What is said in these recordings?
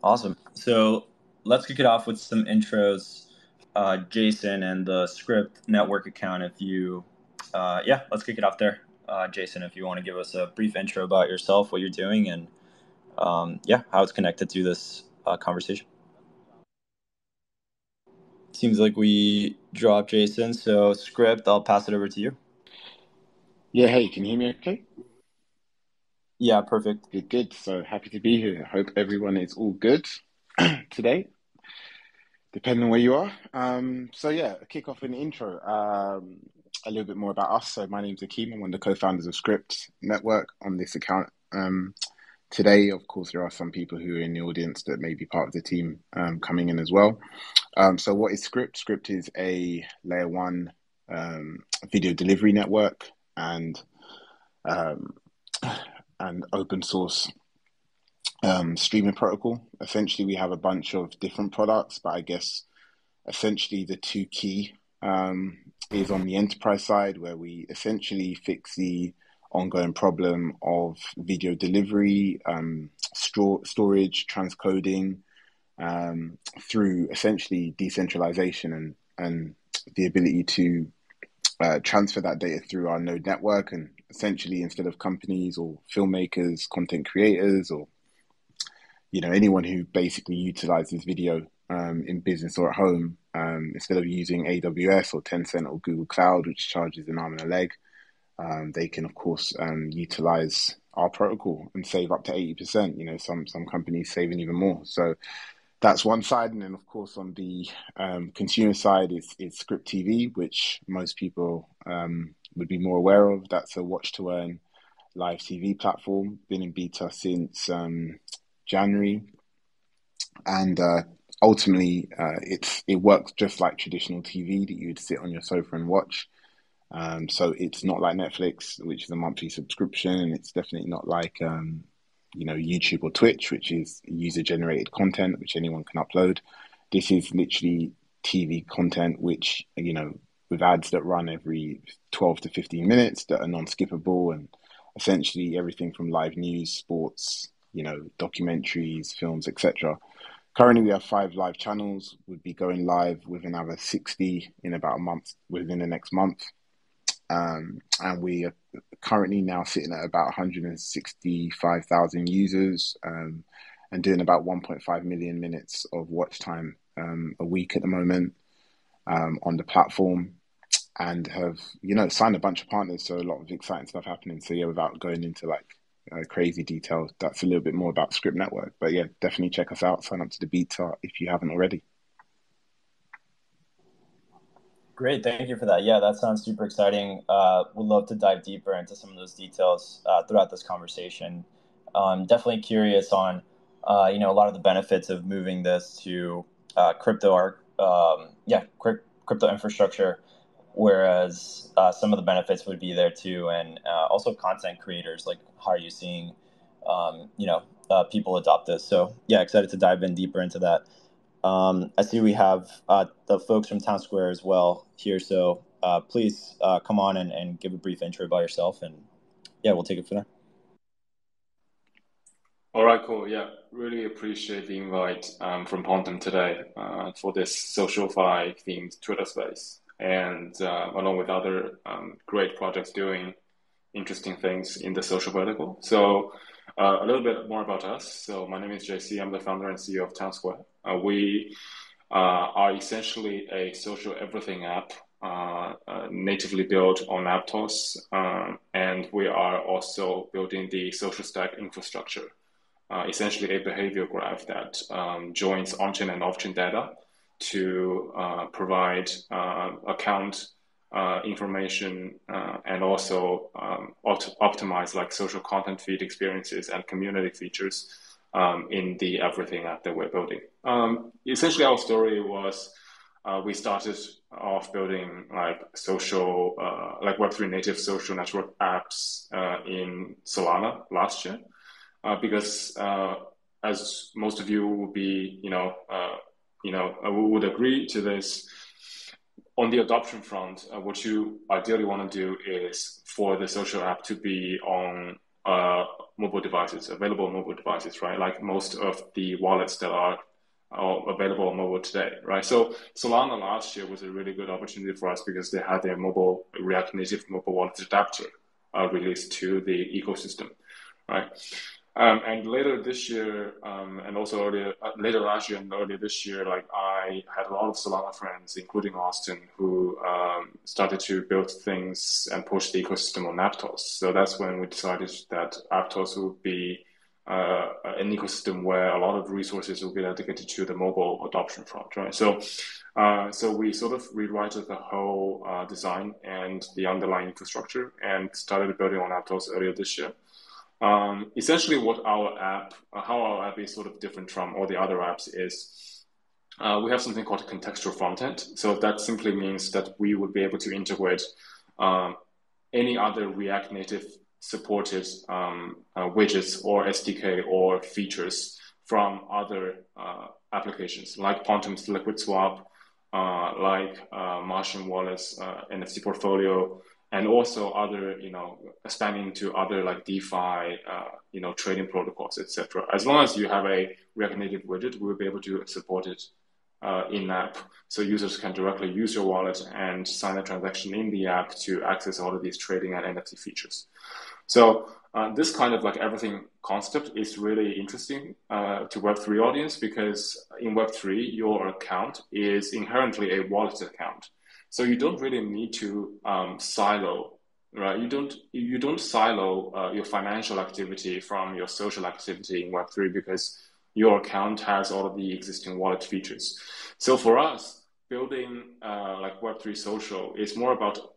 Awesome. So let's kick it off with some intros. Jayson and the Script network account. Let's kick it off there. Jayson, if you want to give us a brief intro about yourself, what you're doing, and how it's connected to this conversation. Seems like we dropped Jayson. So Script, I'll pass it over to you. Yeah, hey, can you hear me okay? Yeah, perfect. Good, good. So happy to be here. Hope everyone is all good today, depending on where you are. A kick off an intro. A little bit more about us. So my name's Akeem. I'm one of the co-founders of Script Network on this account. Today, of course, there are some people who are in the audience that may be part of the team coming in as well. So what is Script? Script is a layer one video delivery network and um, and open source streaming protocol. Essentially, we have a bunch of different products, but I guess essentially the two key is on the enterprise side, where we essentially fix the ongoing problem of video delivery, storage, transcoding through essentially decentralization and the ability to transfer that data through our node network. And essentially, instead of companies or filmmakers, content creators, or anyone who basically utilizes video in business or at home, instead of using AWS or Tencent or Google Cloud, which charges an arm and a leg, they can of course utilize our protocol and save up to 80%. Some companies saving even more. So that's one side, and then of course on the consumer side is Script TV, which most people would be more aware of. That's a watch to earn live TV platform, been in beta since January, and ultimately it works just like traditional TV that you would sit on your sofa and watch. So it's not like Netflix, which is a monthly subscription, and it's definitely not like YouTube or Twitch, which is user generated content which anyone can upload. This is literally TV content, which with ads that run every 12 to 15 minutes that are non-skippable, and essentially everything from live news, sports, documentaries, films, etc. Currently, we have 5 live channels. Would be going live with another 60 in about a month, within the next month. And we are currently now sitting at about 165,000 users and doing about 1.5 million minutes of watch time a week at the moment on the platform, and have signed a bunch of partners. So a lot of exciting stuff happening. So yeah, without going into crazy details, that's a little bit more about Script Network. But yeah, definitely check us out. Sign up to the beta if you haven't already. Great, thank you for that. Yeah, that sounds super exciting. Would love to dive deeper into some of those details throughout this conversation. Definitely curious on, a lot of the benefits of moving this to crypto infrastructure, whereas some of the benefits would be there too, and also content creators. Like, how are you seeing, people adopt this? So yeah, excited to dive in deeper into that. I see we have the folks from Towne Square as well here, so please come on and give a brief intro about yourself, and yeah, we'll take it from there. All right, cool. Yeah, really appreciate the invite from Pontum today for this SocialFi themed Twitter space, and along with other great projects doing interesting things in the social vertical. So a little bit more about us. So my name is JC. I'm the founder and CEO of Towne Square. We are essentially a social everything app natively built on Aptos, and we are also building the social stack infrastructure, essentially a behavior graph that joins on-chain and off-chain data to provide account information and also optimize like social content feed experiences and community features in the everything app that we're building. Essentially, our story was we started off building like social, like Web3 native social network apps in Solana last year, because as most of you will be, would agree to this. On the adoption front, what you ideally want to do is for the social app to be on available mobile devices, right? Like most of the wallets that are available on mobile today, right? So Solana last year was a really good opportunity for us because they had their mobile React Native mobile wallet adapter released to the ecosystem, right? And later this year, and also later last year and earlier this year, like I had a lot of Solana friends, including Austin, who started to build things and push the ecosystem on Aptos. So that's when we decided that Aptos would be an ecosystem where a lot of resources will be dedicated to the mobile adoption front, right? So we sort of rewrote the whole design and the underlying infrastructure and started building on Aptos earlier this year. Essentially, how our app is sort of different from all the other apps is we have something called a contextual frontend. So that simply means that we would be able to integrate any other React Native supported widgets or SDK or features from other applications like Pontum's Liquid Swap, like Martian Wallet's NFC portfolio, and also other, spanning to other like DeFi, trading protocols, etc. As long as you have a React Native widget, we'll be able to support it in-app. So users can directly use your wallet and sign a transaction in the app to access all of these trading and NFT features. So this kind of like everything concept is really interesting to Web3 audience because in Web3, your account is inherently a wallet account. So you don't really need to silo, right? You don't silo your financial activity from your social activity in Web3 because your account has all of the existing wallet features. So for us, building like Web3 social is more about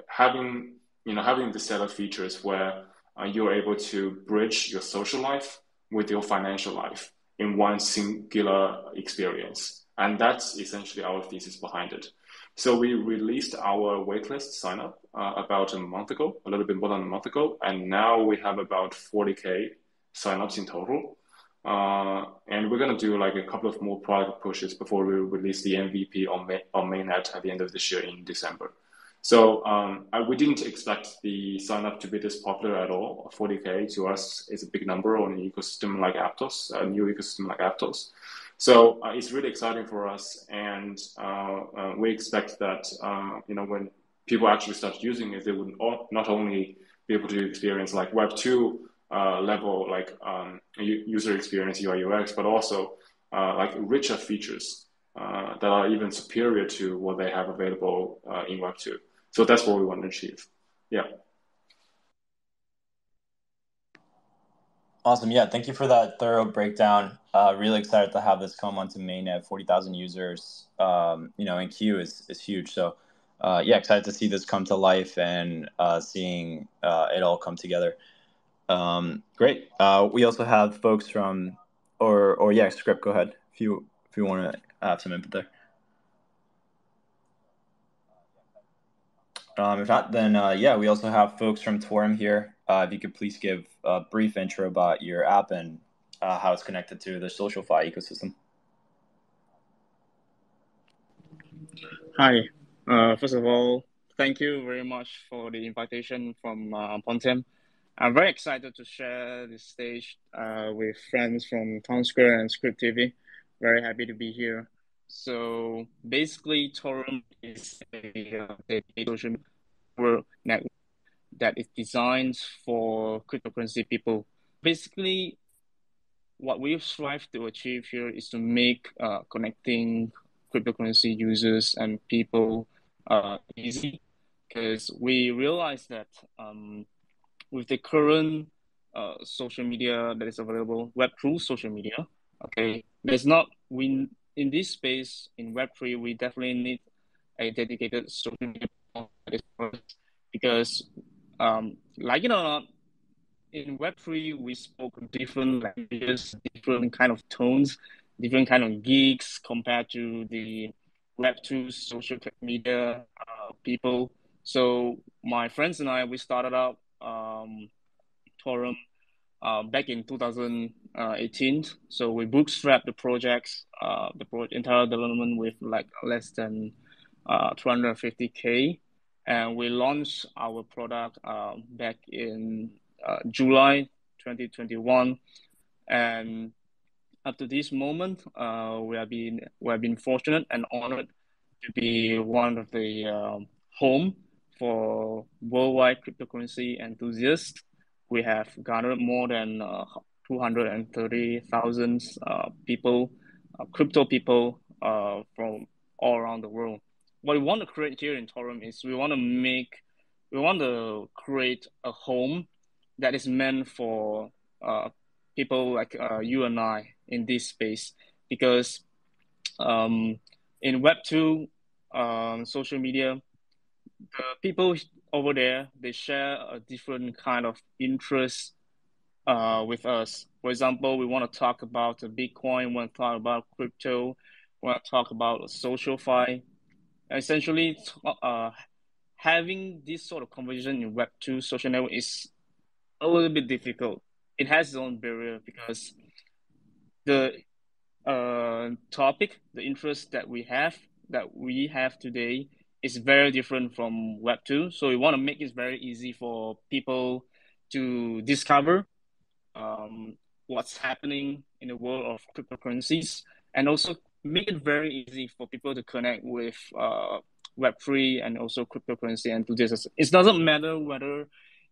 having the set of features where you're able to bridge your social life with your financial life in one singular experience. And that's essentially our thesis behind it. So we released our waitlist sign up about a month ago, a little bit more than a month ago. And now we have about 40K signups in total. And we're going to do like a couple of more product pushes before we release the MVP on mainnet at the end of this year in December. So we didn't expect the sign up to be this popular at all. 40K to us is a big number on an ecosystem like Aptos, a new ecosystem like Aptos. So it's really exciting for us, and we expect that when people actually start using it, they would not only be able to experience like Web2 level like user experience UI UX, but also like richer features that are even superior to what they have available in Web2. So that's what we want to achieve. Yeah. Awesome. Yeah, thank you for that thorough breakdown. Really excited to have this come onto mainnet. 40,000 users, in queue is huge. So, excited to see this come to life and seeing it all come together. Great. We also have folks from, Script. Go ahead if you want to have some input there. If not, then we also have folks from Torum here. If you could please give a brief intro about your app and how it's connected to the SocialFi ecosystem. Hi. First of all, thank you very much for the invitation from Pontem. I'm very excited to share this stage with friends from Towne Square and Script TV. Very happy to be here. So basically, Torum is a social network that is designed for cryptocurrency people. Basically, what we strive to achieve here is to make connecting cryptocurrency users and people easy, because we realize that with the current social media that is available, Web2 social media, okay, in this space in Web3, we definitely need a dedicated social media because like it or not, in Web3 we spoke different languages, different kind of tones, different kind of geeks compared to the Web2 social media people. So my friends and I, we started up Torum back in 2018. So we bootstrapped the projects, entire development with like less than 250K. And we launched our product back in July 2021, and up to this moment, we have been fortunate and honored to be one of the home for worldwide cryptocurrency enthusiasts. We have garnered more than 230,000 people, crypto people from all around the world. What we want to create here in Torum is we want to create a home that is meant for people like you and I in this space, because in Web2 social media, the people over there, they share a different kind of interest with us. For example, we want to talk about Bitcoin, we want to talk about crypto, we want to talk about SocialFi. Essentially, having this sort of conversation in Web2 social network is a little bit difficult. It has its own barrier because the topic, the interest that we have today is very different from Web2. So we want to make it very easy for people to discover what's happening in the world of cryptocurrencies, and also make it very easy for people to connect with Web3 and also cryptocurrency enthusiasts. It doesn't matter whether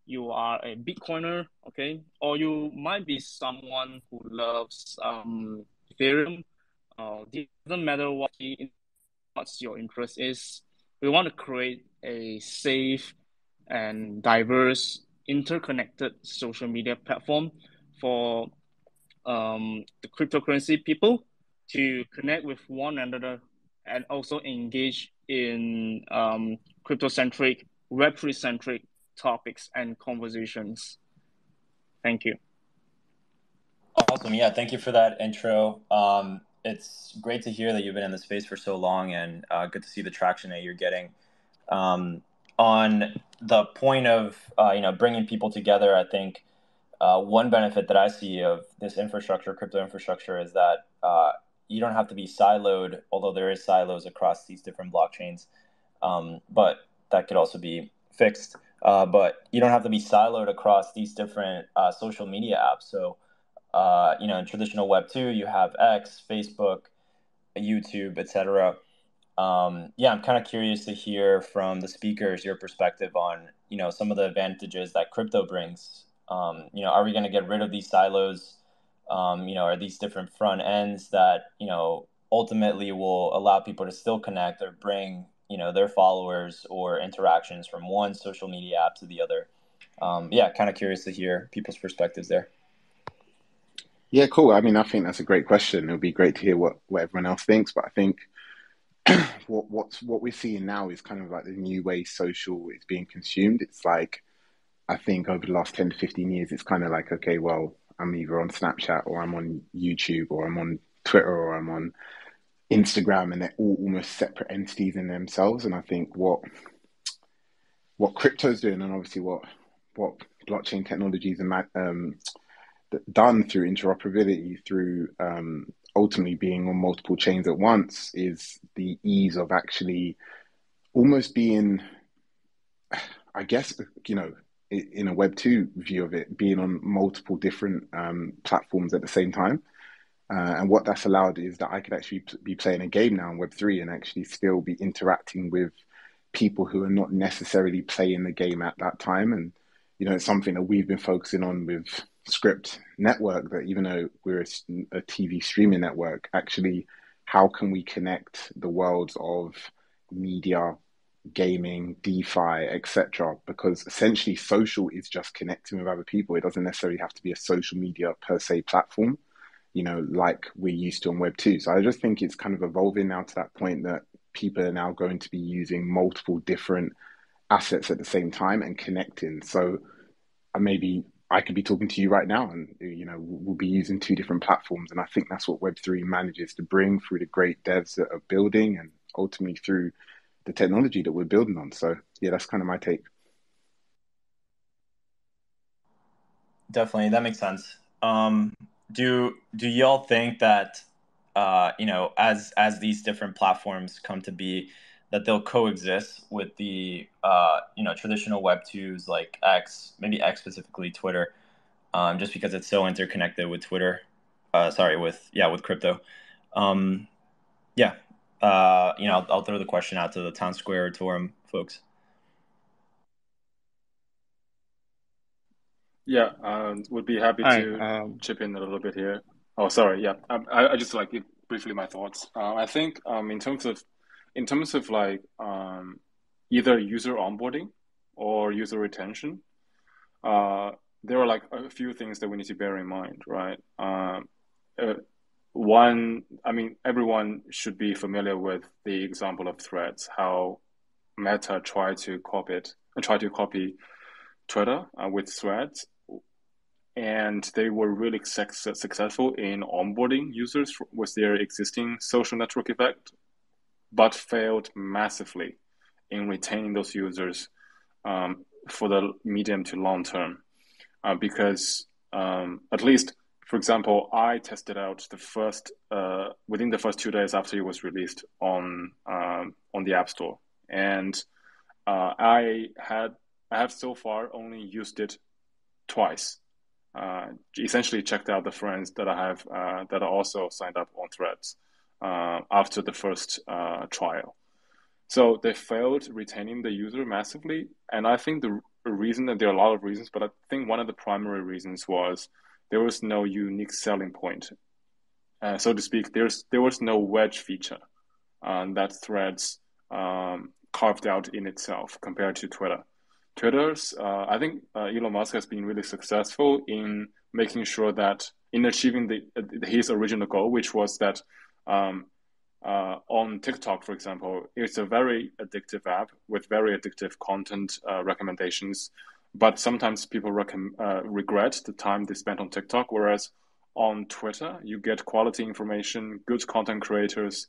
you are a Bitcoiner, okay, or you might be someone who loves Ethereum. It doesn't matter what's your interest is. We want to create a safe and diverse, interconnected social media platform for the cryptocurrency people to connect with one another and also engage in crypto-centric, Web3-centric topics and conversations. Thank you. Awesome. Yeah, thank you for that intro. It's great to hear that you've been in the space for so long, and good to see the traction that you're getting. On the point of bringing people together, I think one benefit that I see of this infrastructure, crypto infrastructure, is that you don't have to be siloed, although there is silos across these different blockchains, but that could also be fixed. But you don't have to be siloed across these different social media apps. So, in traditional Web 2, you have X, Facebook, YouTube, etc. Yeah, I'm kind of curious to hear from the speakers your perspective on, some of the advantages that crypto brings. Are we going to get rid of these silos? Are these different front ends that, ultimately will allow people to still connect or bring, their followers or interactions from one social media app to the other? Yeah, kind of curious to hear people's perspectives there. Yeah, cool. I mean, I think that's a great question. It would be great to hear what everyone else thinks, but I think what we're seeing now is kind of like the new way social is being consumed. It's like, I think over the last 10 to 15 years, it's kind of like, okay, well, I'm either on Snapchat or I'm on YouTube or I'm on Twitter or I'm on Instagram, and they're all almost separate entities in themselves. And I think what crypto's doing, and obviously what blockchain technologies and done through interoperability, through ultimately being on multiple chains at once, is the ease of actually almost being, I guess, in a Web2 view of it, being on multiple different platforms at the same time. And what that's allowed is that I could actually be playing a game now in Web3 and actually still be interacting with people who are not necessarily playing the game at that time. And, it's something that we've been focusing on with Script Network, that even though we're a TV streaming network, actually, how can we connect the worlds of media, gaming, DeFi, etc.? Because essentially social is just connecting with other people. It doesn't necessarily have to be a social media per se platform, like we're used to on Web 2. So I just think it's kind of evolving now to that point that people are now going to be using multiple different assets at the same time and connecting. So maybe I could be talking to you right now and, we'll be using two different platforms. And I think that's what Web3 manages to bring through the great devs that are building and ultimately through the technology that we're building on. So yeah, that's kind of my take. Definitely, that makes sense. Do y'all think that as these different platforms come to be, that they'll coexist with the traditional Web 2s like X, maybe X specifically Twitter, just because it's so interconnected with Twitter. With crypto. Um, yeah, I'll throw the question out to the Town Square Torum folks. Yeah, would be happy Hi. to chip in a little bit here. Oh, sorry. Yeah, I just like give briefly my thoughts. I think in terms of like either user onboarding or user retention, uh, there are like a few things that we need to bear in mind, right? Uh, One, I mean, everyone should be familiar with the example of threads, how Meta try to copy Twitter with threads, and they were really successful in onboarding users with their existing social network effect, but failed massively in retaining those users for the medium to long term. Because at least, for example, I tested out the first within the first 2 days after it was released on the App Store, and I have so far only used it twice. Essentially, checked out the friends that I have that are also signed up on Threads after the first trial. So they failed retaining the user massively, and I think the reason that there are a lot of reasons, but I think one of the primary reasons was there was no unique selling point, so to speak. There was no wedge feature that Threads carved out in itself compared to Twitter. I think Elon Musk has been really successful in making sure that in achieving his original goal, which was that um, on TikTok, for example, it's a very addictive app with very addictive content recommendations. But sometimes people regret the time they spent on TikTok, whereas on Twitter, you get quality information, good content creators.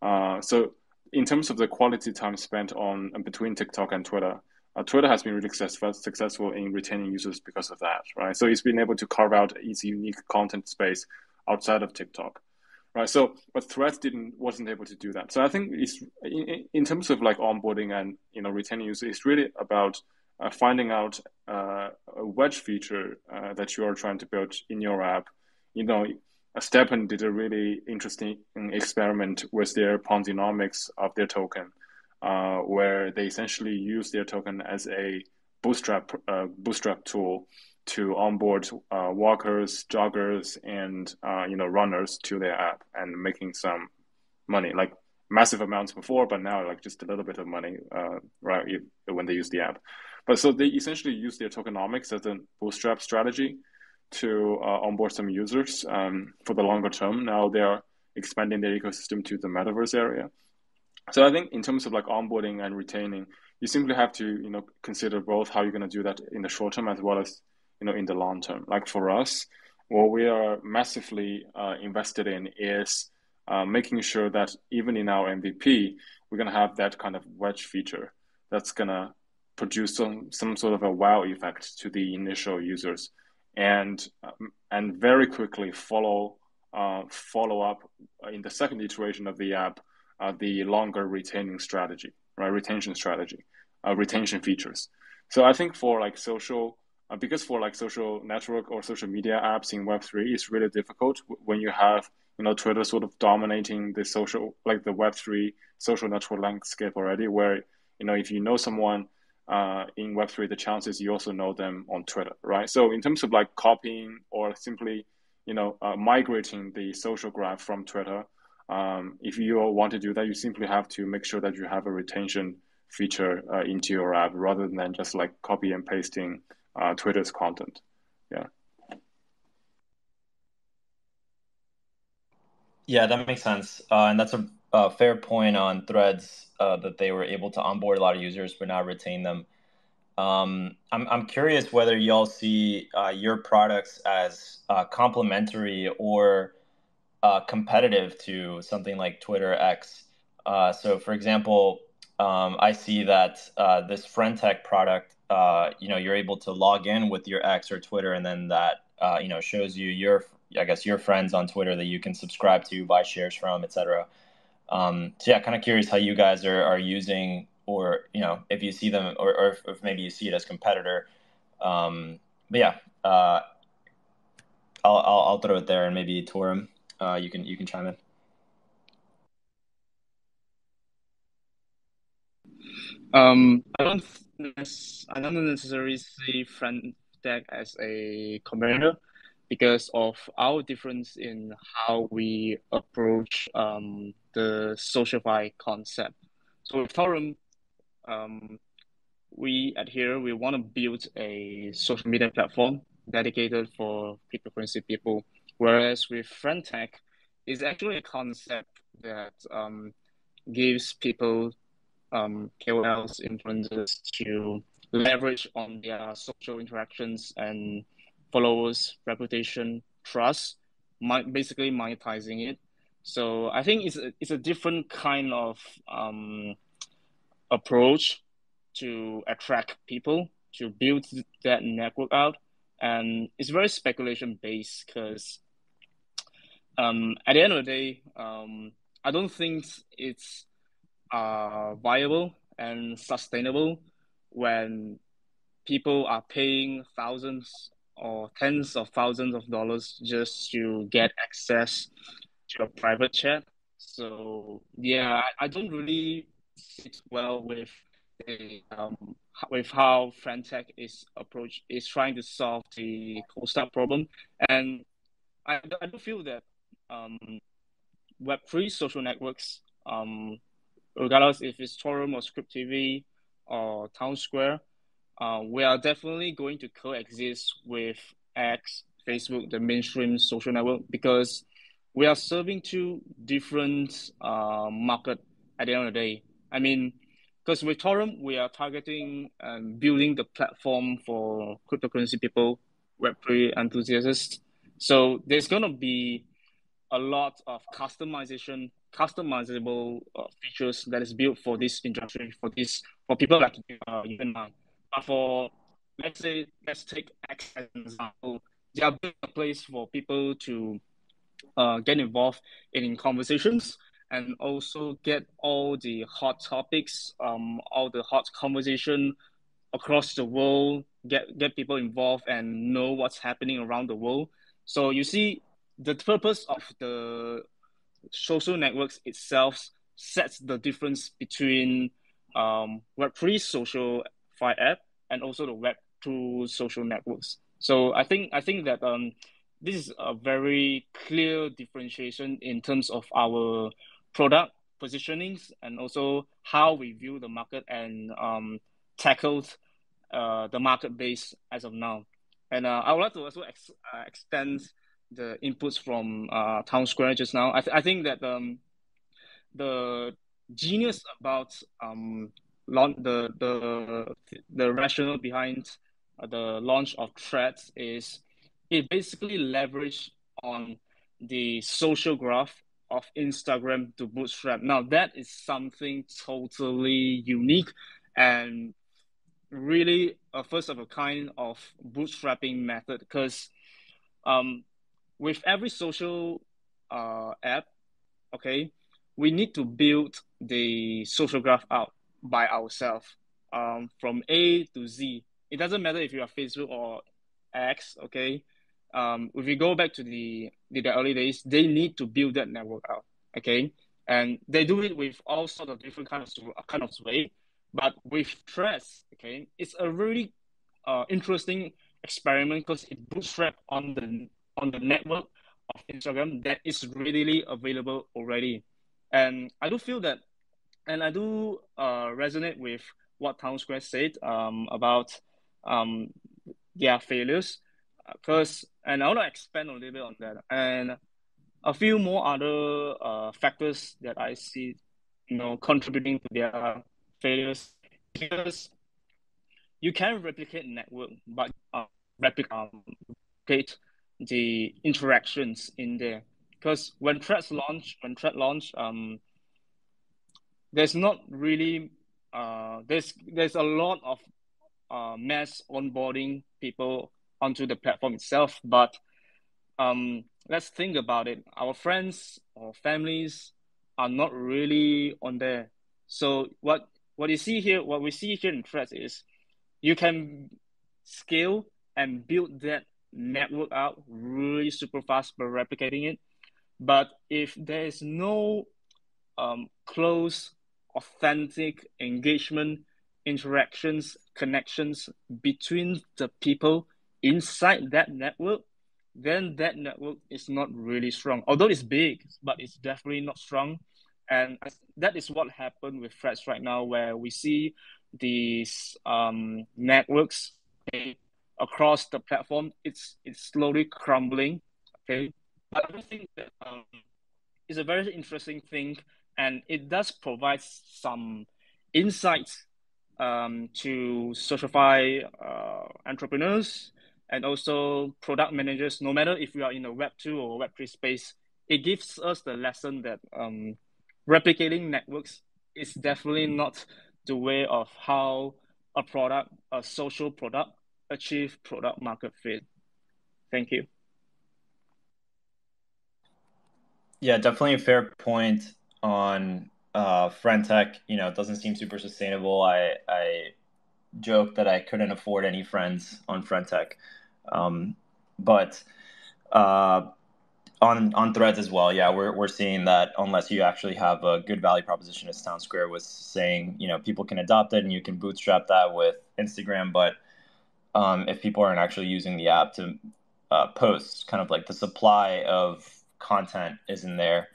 So in terms of the quality time spent on between TikTok and Twitter, Twitter has been really successful in retaining users because of that, right? So it's been able to carve out its unique content space outside of TikTok, right? So, but Threads wasn't able to do that. So I think it's in terms of like onboarding and retaining users, it's really about finding out a wedge feature that you are trying to build in your app. You know, Stepan did a really interesting experiment with their Ponzinomics of their token, where they essentially use their token as a bootstrap tool to onboard walkers, joggers, and runners to their app and making some money, like massive amounts before, but now like just a little bit of money, right? When they use the app, but so they essentially use their tokenomics as a bootstrap strategy to onboard some users for the longer term. Now they are expanding their ecosystem to the metaverse area. So I think in terms of like onboarding and retaining, you simply have to consider both how you're going to do that in the short term as well as in the long term. Like for us, what we are massively invested in is making sure that even in our MVP, we're going to have that kind of wedge feature that's going to produce some sort of a wow effect to the initial users, and very quickly follow up in the second iteration of the app, the longer retaining strategy, right? Retention features. So I think for like social, because for like social network or social media apps in Web3, it's really difficult when you have Twitter sort of dominating the the Web3 social network landscape already, where if you know someone in Web3, the chances you also know them on Twitter, right? So in terms of like copying or simply migrating the social graph from Twitter, if you want to do that, you simply have to make sure that you have a retention feature into your app rather than just like copy and pasting Twitter's content. Yeah. Yeah, that makes sense. And that's a fair point on Threads, that they were able to onboard a lot of users but not retain them. I'm curious whether y'all see your products as complementary or competitive to something like Twitter X. So, for example, I see that this friend tech product, you're able to log in with your X or Twitter, and then that shows you your friends on Twitter that you can subscribe to, buy shares from, etc. So yeah, kind of curious how you guys are using, or if you see them, or if maybe you see it as competitor. But yeah, I'll throw it there, and maybe Torum, you can chime in. I don't necessarily see front tech as a competitor because of our difference in how we approach the SocialFi concept. So with Torum, um, we want to build a social media platform dedicated for cryptocurrency people, whereas with front tech, it's actually a concept that gives people KOLs, influencers to leverage on their social interactions and followers, reputation, trust, basically monetizing it. So I think it's a different kind of approach to attract people, to build that network out. And it's very speculation based because at the end of the day, I don't think it's viable and sustainable when people are paying thousands or tens of thousands of dollars just to get access to a private chat. So yeah, I don't really sit well with how Frentech is trying to solve the cold start problem, and I do feel that um, Web3 social networks regardless if it's Torum or Script TV or Town Square, we are definitely going to coexist with X, Facebook, the mainstream social network, because we are serving two different market at the end of the day. I mean, because with Torum, we are targeting and building the platform for cryptocurrency people, Web3 enthusiasts. So there's going to be a lot of customizable features that is built for this industry, for people like you and I. But for let's take X as an example. They are built a place for people to get involved in conversations and also get all the hot topics, all the hot conversation across the world, get people involved and know what's happening around the world. So you see, the purpose of the social networks itself sets the difference between Web3 social fi app and also the Web2 social networks. So I think that this is a very clear differentiation in terms of our product positionings and also how we view the market and tackled the market base as of now. And I would like to also extend the inputs from Town Square just now. I think that the genius about the rationale behind the launch of Threads is it basically leveraged on the social graph of Instagram to bootstrap. Now that is something totally unique and really a first of a kind of bootstrapping method because um, with every social app, okay, we need to build the social graph out by ourselves from A to Z. It doesn't matter if you are Facebook or X, okay. If we go back to the early days, they need to build that network out, okay, and they do it with all sorts of different kind of way. But with Threads, okay, it's a really interesting experiment because it bootstrap on the network of Instagram that is readily available already. And I do feel that, and I do resonate with what Town Square said about um, their failures. Because, and I want to expand a little bit on that. And a few more other factors that I see, contributing to their failures. Because you can replicate network, but replicate the interactions in there. Because when Thread launch, there's not really there's a lot of mass onboarding people onto the platform itself, but let's think about it. Our friends or families are not really on there. So what we see here in Threads is you can scale and build that network out really super fast by replicating it. But if there is no close, authentic engagement, interactions, connections between the people inside that network, then that network is not really strong. Although it's big, but it's definitely not strong. And that is what happened with Threads right now, where we see these networks, okay, across the platform. It's slowly crumbling. Okay, but I think that it's a very interesting thing, and it does provide some insights to SocialFi entrepreneurs and also product managers. No matter if we are in a Web2 or Web3 space, it gives us the lesson that replicating networks is definitely not the way of how a social product, achieve product market fit. Thank you. Yeah, definitely a fair point on friend tech. It doesn't seem super sustainable. I joke that I couldn't afford any friends on friend tech, but on Threads as well. Yeah, we're seeing that unless you actually have a good value proposition, as Town Square was saying, people can adopt it and you can bootstrap that with Instagram. But if people aren't actually using the app to post, kind of like the supply of content isn't there.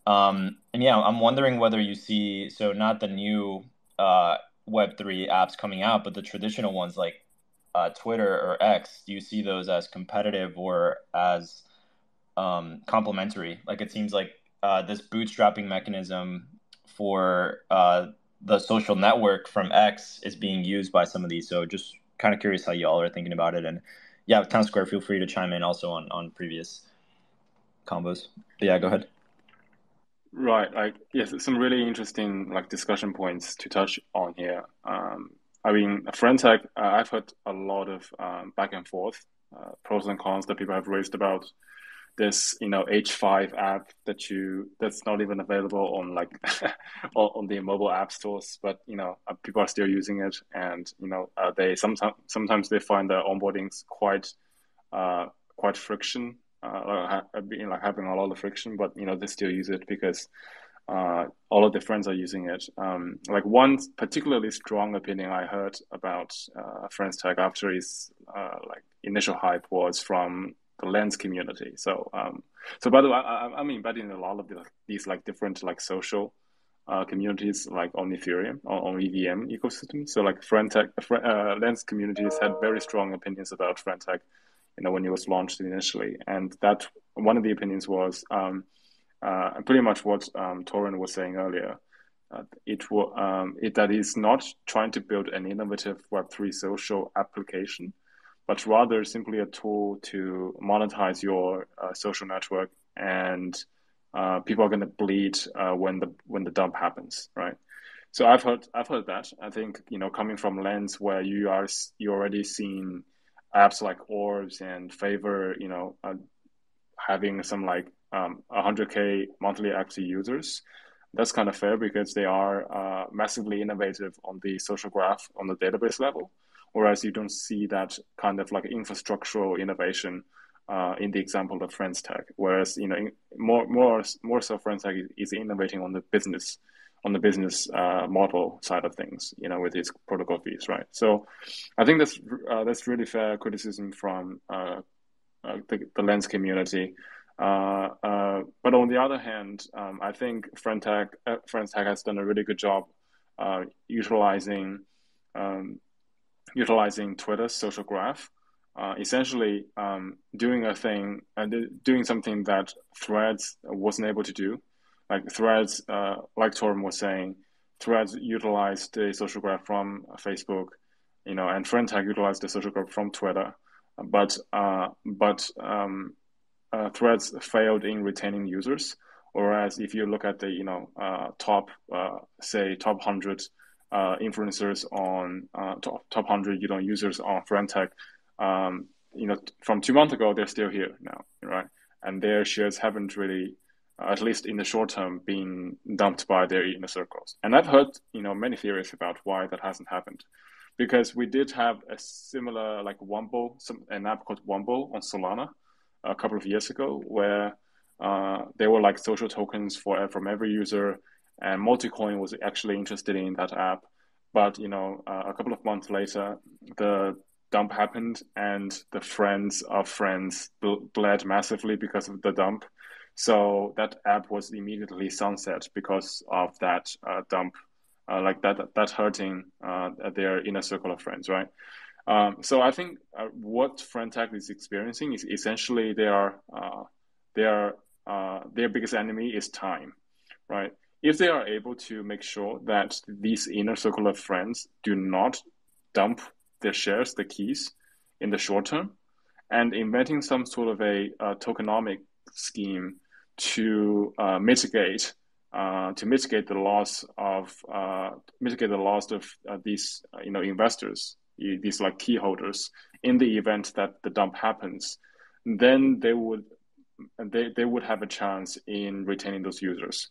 And yeah, I'm wondering whether you see, so not the new Web3 apps coming out, but the traditional ones like Twitter or X, do you see those as competitive or as complementary? Like it seems like this bootstrapping mechanism for the social network from X is being used by some of these. So just kind of curious how y'all are thinking about it. And yeah, Town Square, feel free to chime in also on previous combos. But yeah, go ahead. Right. Yes, some really interesting discussion points to touch on here. I mean, friend tech, I've heard a lot of back and forth, pros and cons that people have raised about this, H5 app that's not even available on on the mobile app stores, but people are still using it, and they sometimes they find their onboardings quite friction, having a lot of friction, but they still use it because all of their friends are using it. One particularly strong opinion I heard about Friends Tech after his initial hype was from the Lens community. So by the way, I'm embedded in a lot of these different social communities on Ethereum or on EVM ecosystem. So Friend Tech, Lens communities had very strong opinions about Friend Tech, when it was launched initially, and that one of the opinions was pretty much what Torum was saying earlier. That is not trying to build an innovative Web3 social application, but rather simply a tool to monetize your social network, and people are going to bleed when the dump happens, right? So I've heard that. I think coming from Lens, where you already seeing apps like Orbs and Favor, having some 100K monthly active users. That's kind of fair because they are massively innovative on the social graph on the database level, whereas you don't see that kind of infrastructural innovation in the example of Friends Tech. Whereas more so Friends Tech is innovating on the business model side of things, with its protocol fees, right? So I think that's really fair criticism from the Lens community. But on the other hand, I think Friends Tech has done a really good job utilizing Twitter's social graph, essentially doing something that Threads wasn't able to do. Threads, like Torum was saying, Threads utilized the social graph from Facebook, and Friend Tech utilized the social graph from Twitter, but Threads failed in retaining users. Whereas if you look at the top 100 influencers on top 100 users on Friend Tech, from 2 months ago, they're still here now, right? And their shares haven't really at least in the short term, being dumped by their inner circles. And I've heard, many theories about why that hasn't happened, because we did have a similar like Wumble, an app called Wumble on Solana a couple of years ago, where they were like social tokens from every user, and Multicoin was actually interested in that app. But a couple of months later, the dump happened, and the friends of friends bled massively because of the dump. So that app was immediately sunset because of that dump, like that hurting their inner circle of friends, right? So I think what Friendtech is experiencing is essentially their biggest enemy is time, right? If they are able to make sure that these inner circle of friends do not dump their shares, the keys, in the short term, and inventing some sort of a tokenomic scheme to mitigate the loss of these investors, these like key holders, in the event that the dump happens, then they would have a chance in retaining those users.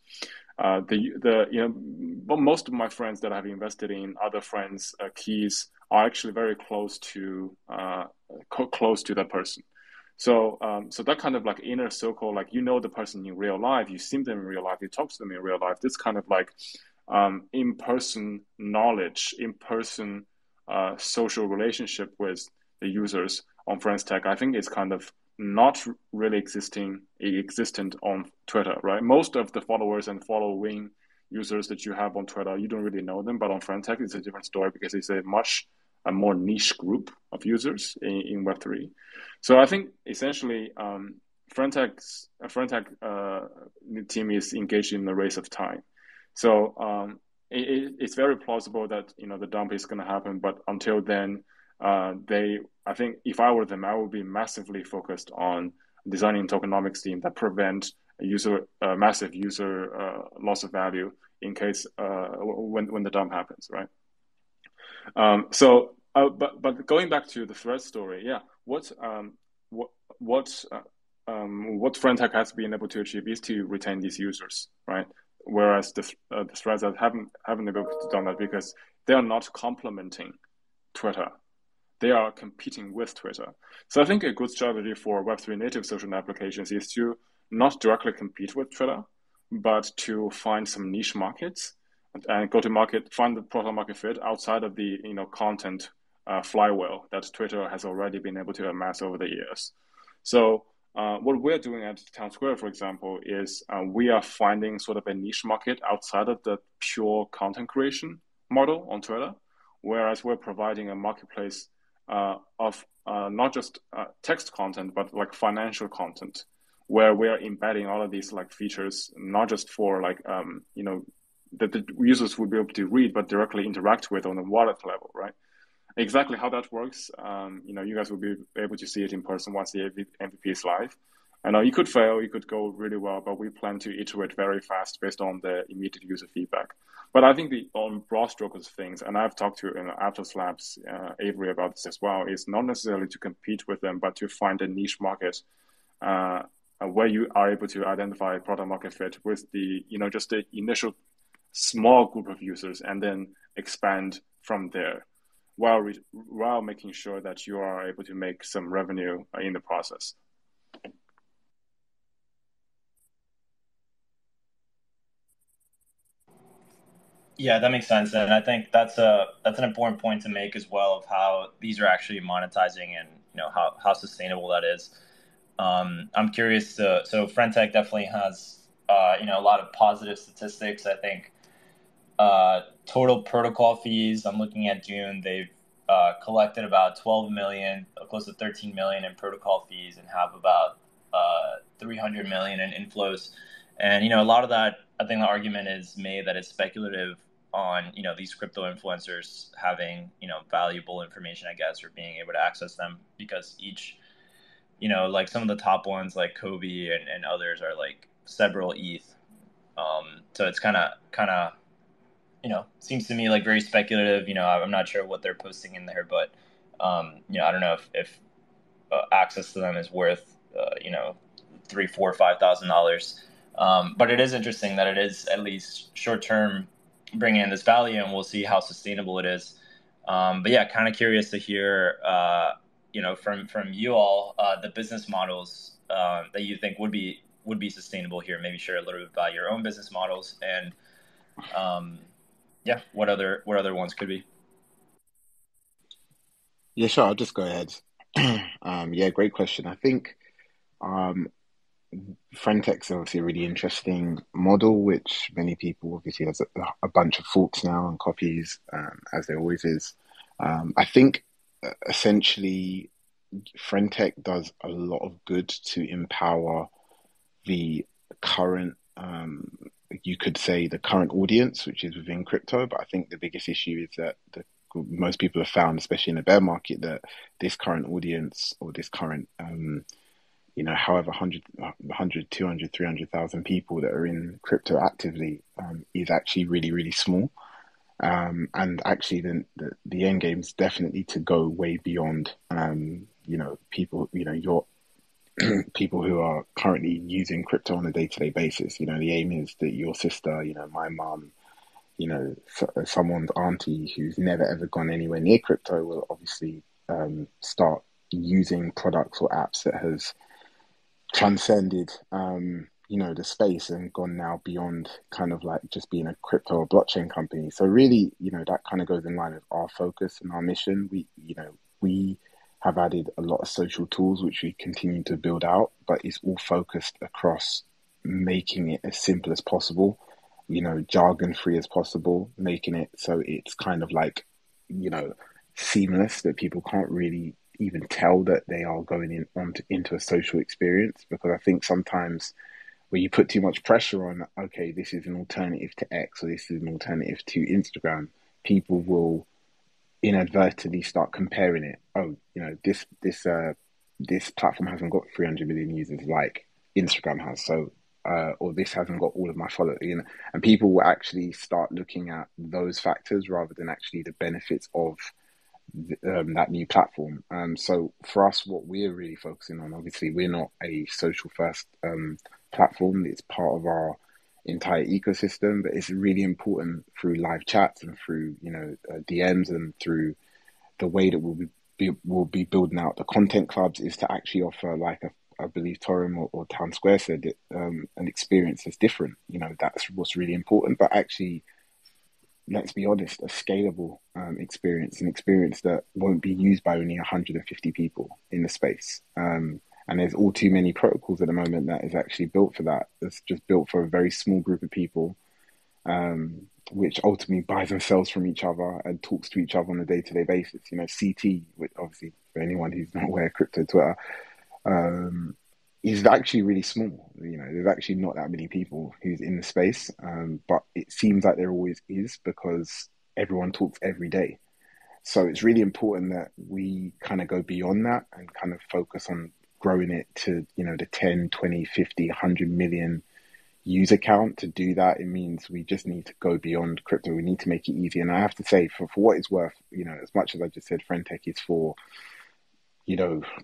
Most of my friends that have invested in other friends' keys are actually very close to that person. So that kind of like inner circle, like the person in real life, you see them in real life, you talk to them in real life. This kind of like in-person knowledge, in-person social relationship with the users on Friendtech, I think is kind of not really existent on Twitter, right? Most of the followers and following users that you have on Twitter, you don't really know them, but on Friendtech, it's a different story because it's a more niche group of users in Web3. So I think essentially Friendtech team is engaged in the race of time. So it's very plausible that the dump is going to happen, but until then, I think if I were them, I would be massively focused on designing tokenomics scheme that prevent massive user loss of value in case when the dump happens, right? But going back to the thread story, yeah, what Friendtech has been able to achieve is to retain these users, right? Whereas the threads that haven't been able to do that because they are not complementing Twitter. They are competing with Twitter. So I think a good strategy for Web3 native social applications is to not directly compete with Twitter, but to find some niche markets and go to market, find the product market fit outside of the content flywheel that Twitter has already been able to amass over the years. So what we're doing at Towne Square, for example, is we are finding sort of a niche market outside of the pure content creation model on Twitter, whereas we're providing a marketplace of not just text content, but like financial content, where we are embedding all of these like features, not just for like that the users will be able to read, but directly interact with on a wallet level, right? Exactly how that works, you guys will be able to see it in person once the MVP is live. I know you could fail, you could go really well, but we plan to iterate very fast based on the immediate user feedback. But I think on broad strokes of things, and I've talked to Aptos Labs, Avery about this as well, is not necessarily to compete with them, but to find a niche market where you are able to identify product market fit with the, just the initial small group of users and then expand from there, while making sure that you are able to make some revenue in the process. Yeah, that makes sense, and I think that's an important point to make as well of how these are actually monetizing and how sustainable that is. I'm curious. So Friendtech definitely has a lot of positive statistics. I think total protocol fees. I'm looking at June. They've collected about 12 million, close to 13 million in protocol fees, and have about 300 million in inflows. And a lot of that, I think the argument is made that it's speculative on these crypto influencers having valuable information, I guess, or being able to access them, because each like some of the top ones like Kobe and others are like several ETH. So it's kind of seems to me like very speculative. I'm not sure what they're posting in there, but I don't know if access to them is worth $3,000, $4,000, $5,000. But it is interesting that it is at least short term bringing in this value, and we'll see how sustainable it is. But yeah, kind of curious to hear, from you all, the business models that you think would be sustainable here. Maybe share a little bit about your own business models, and what other ones could be. Yeah, sure. I'll just go ahead. Yeah, great question. I think Friendtech's obviously a really interesting model, which many people obviously has a bunch of faults now and copies, as there always is. I think essentially Friendtech does a lot of good to empower the current, you could say the current audience, which is within crypto. But I think the biggest issue is that most people have found, especially in the bear market, that this current audience or this current, however 100, 200, 300,000 people that are in crypto actively is actually really, really small. And actually, the end game is definitely to go way beyond, people, your people who are currently using crypto on a day-to-day basis. The aim is that your sister, my mum, someone's auntie who's never ever gone anywhere near crypto will obviously start using products or apps that has transcended the space and gone now beyond kind of like just being a crypto or blockchain company. So really, that kind of goes in line with our focus and our mission. We have added a lot of social tools which we continue to build out, but it's all focused across making it as simple as possible, jargon free as possible, making it so it's kind of like, seamless, that people can't really even tell that they are going into a social experience. Because I think sometimes when you put too much pressure on, okay, this is an alternative to X or this is an alternative to Instagram, people will inadvertently start comparing it. Oh, this platform hasn't got 300 million users like Instagram has, so or this hasn't got all of my followers, and people will actually start looking at those factors rather than actually the benefits of that new platform. So for us, what we're really focusing on, obviously, we're not a social first platform. It's part of our entire ecosystem, but it's really important through live chats and through DMs and through the way that we'll be building out the content clubs is to actually offer, like I believe Torum or Towne Square said, an experience that's different. That's what's really important. But actually, let's be honest, a scalable experience, an experience that won't be used by only 150 people in the space. And there's all too many protocols at the moment that is actually built for that. It's just built for a very small group of people, which ultimately buys and sells from each other and talks to each other on a day-to-day basis. CT, which obviously for anyone who's not aware of crypto Twitter, is actually really small. There's actually not that many people who's in the space, but it seems like there always is because everyone talks every day. So it's really important that we kind of go beyond that and kind of focus on growing it to, the 10, 20, 50, 100 million user count. To do that, it means we just need to go beyond crypto. We need to make it easy. And I have to say, for what it's worth, as much as I just said Friendtech is for,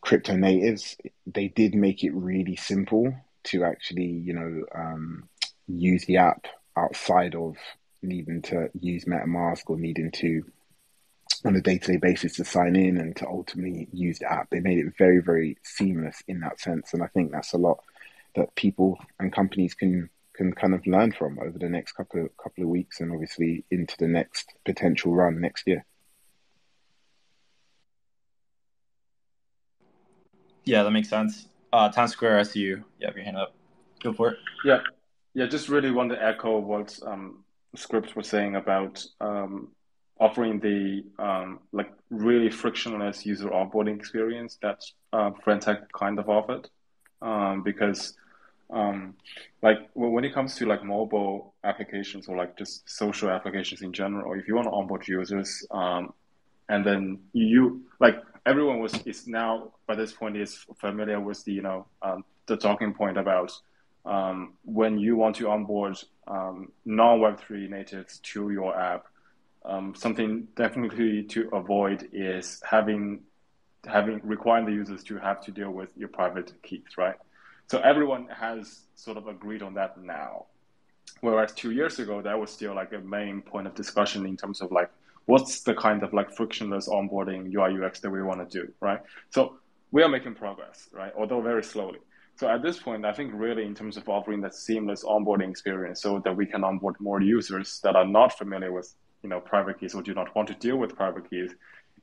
crypto natives, they did make it really simple to actually, use the app outside of needing to use MetaMask or needing to, on a day-to-day basis, to sign in and to ultimately use the app. They made it very, very seamless in that sense. And I think that's a lot that people and companies can kind of learn from over the next couple of weeks and obviously into the next potential run next year. Yeah, that makes sense. Towne Square, I see you. You have your hand up. Go for it. Yeah. Just really want to echo what Scripps was saying about offering the like really frictionless user onboarding experience that Friendtech kind of offered, because like when it comes to like mobile applications or like just social applications in general, if you want to onboard users, and then you like everyone is now by this point is familiar with the talking point about when you want to onboard non-Web3 natives to your app, something definitely to avoid is having requiring the users to have to deal with your private keys, right? So everyone has sort of agreed on that now. Whereas 2 years ago, that was still like a main point of discussion in terms of like what's the kind of like frictionless onboarding UI UX that we want to do, right? So we are making progress, right? Although very slowly. So at this point, I think really in terms of offering that seamless onboarding experience so that we can onboard more users that are not familiar with, private keys or do not want to deal with private keys,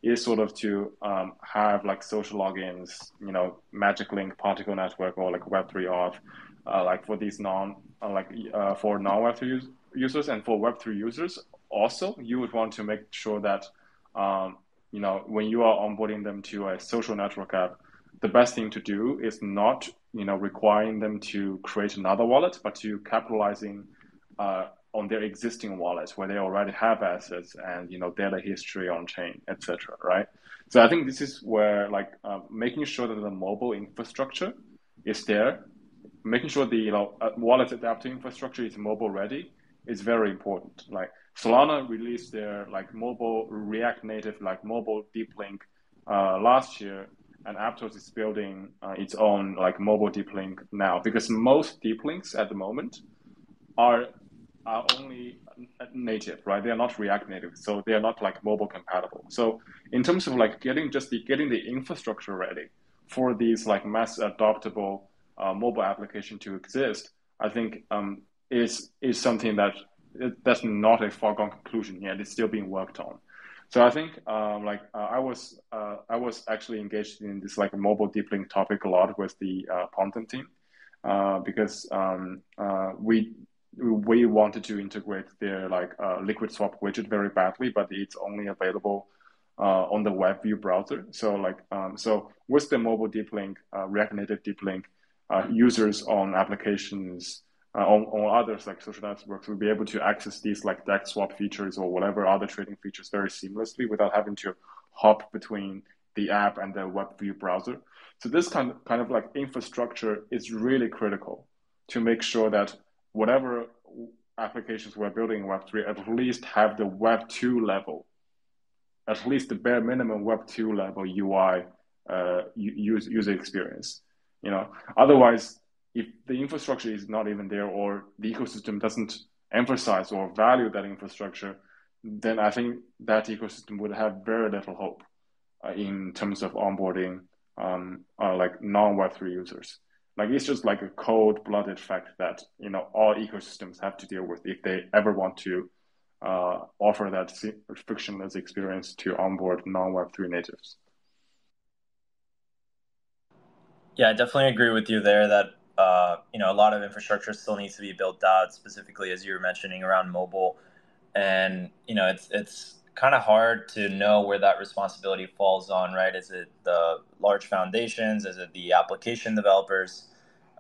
is sort of to have like social logins, magic link, particle network, or like Web3 auth, like for these for non-Web3 users, and for Web3 users also, you would want to make sure that when you are onboarding them to a social network app, the best thing to do is not requiring them to create another wallet, but to capitalizing on their existing wallets where they already have assets and data history on chain, etc. Right? So I think this is where like making sure that the mobile infrastructure is there, making sure the wallet adaptive infrastructure is mobile ready is very important. Like Solana released their like mobile React Native like mobile deep link last year, and Aptos is building its own like mobile deep link now, because most deep links at the moment are only native, right? They are not React Native, so they are not like mobile compatible. So in terms of like getting the infrastructure ready for these like mass adoptable mobile application to exist, I think is something that's not a foregone conclusion yet. It's still being worked on. So I think I was actually engaged in this like mobile deep link topic a lot with the Ponton team because we wanted to integrate their like liquid swap widget very badly, but it's only available on the WebView browser. So so with the mobile deep link, React Native deep link, users on applications on others like social networks will be able to access these like DEX swap features or whatever other trading features very seamlessly without having to hop between the app and the WebView browser. So this kind of like infrastructure is really critical to make sure that whatever applications we're building in Web3 at least have the Web2 level, at least the bare minimum Web2 level UI user experience. Otherwise, if the infrastructure is not even there or the ecosystem doesn't emphasize or value that infrastructure, then I think that ecosystem would have very little hope in terms of onboarding like non-Web3 users. Like it's just like a cold-blooded fact that all ecosystems have to deal with if they ever want to offer that frictionless experience to onboard non-Web3 natives. Yeah, I definitely agree with you there that a lot of infrastructure still needs to be built out, specifically as you were mentioning around mobile, and it's kind of hard to know where that responsibility falls on, right? Is it the large foundations? Is it the application developers?